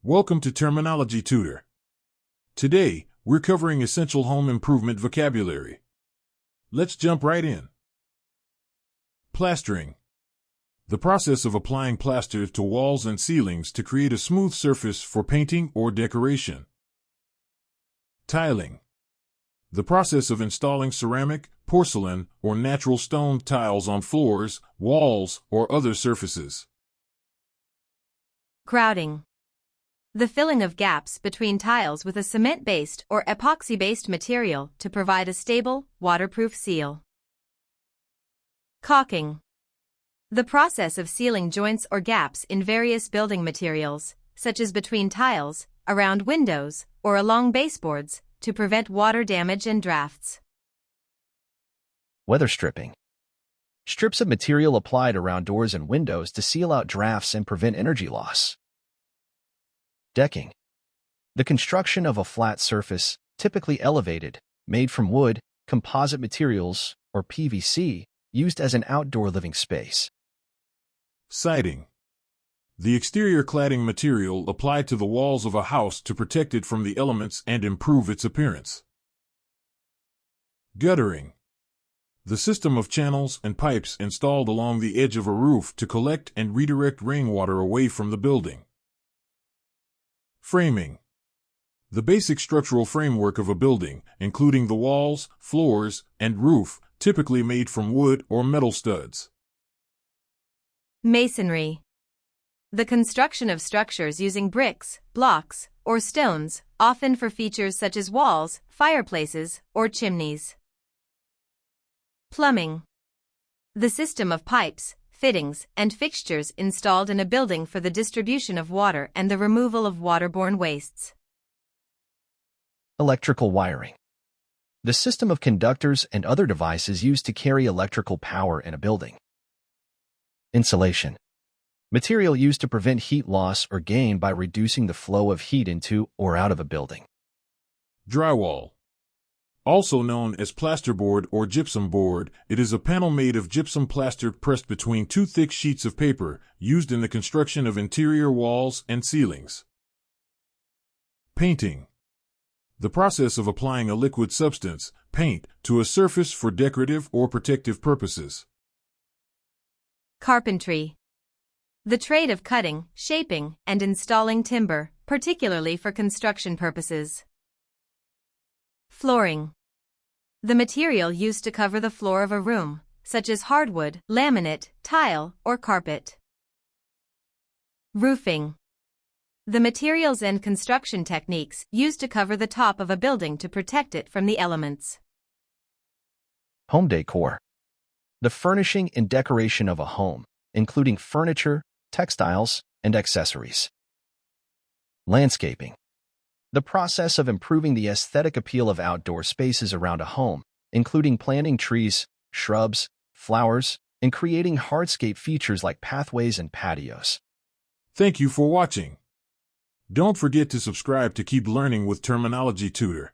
Welcome to Terminology Tutor. Today, we're covering essential home improvement vocabulary. Let's jump right in. Plastering. The process of applying plaster to walls and ceilings to create a smooth surface for painting or decoration. Tiling. The process of installing ceramic, porcelain, or natural stone tiles on floors, walls, or other surfaces. Grouting. The filling of gaps between tiles with a cement-based or epoxy-based material to provide a stable, waterproof seal. Caulking. The process of sealing joints or gaps in various building materials, such as between tiles, around windows, or along baseboards, to prevent water damage and drafts. Weather stripping. Strips of material applied around doors and windows to seal out drafts and prevent energy loss. Decking. The construction of a flat surface, typically elevated, made from wood, composite materials, or PVC, used as an outdoor living space. Siding. The exterior cladding material applied to the walls of a house to protect it from the elements and improve its appearance. Guttering. The system of channels and pipes installed along the edge of a roof to collect and redirect rainwater away from the building. Framing. The basic structural framework of a building, including the walls, floors, and roof, typically made from wood or metal studs. Masonry. The construction of structures using bricks, blocks, or stones, often for features such as walls, fireplaces, or chimneys. Plumbing. The system of pipes, fittings, and fixtures installed in a building for the distribution of water and the removal of waterborne wastes. Electrical wiring. The system of conductors and other devices used to carry electrical power in a building. Insulation. Material used to prevent heat loss or gain by reducing the flow of heat into or out of a building. Drywall. Also known as plasterboard or gypsum board, it is a panel made of gypsum plaster pressed between two thick sheets of paper, used in the construction of interior walls and ceilings. Painting. The process of applying a liquid substance, paint, to a surface for decorative or protective purposes. Carpentry. The trade of cutting, shaping, and installing timber, particularly for construction purposes. Flooring. The material used to cover the floor of a room, such as hardwood, laminate, tile, or carpet. Roofing. The materials and construction techniques used to cover the top of a building to protect it from the elements. Home decor. The furnishing and decoration of a home, including furniture, textiles, and accessories. Landscaping. The process of improving the aesthetic appeal of outdoor spaces around a home, including planting trees, shrubs, flowers, and creating hardscape features like pathways and patios. Thank you for watching. Don't forget to subscribe to keep learning with Terminology Tutor.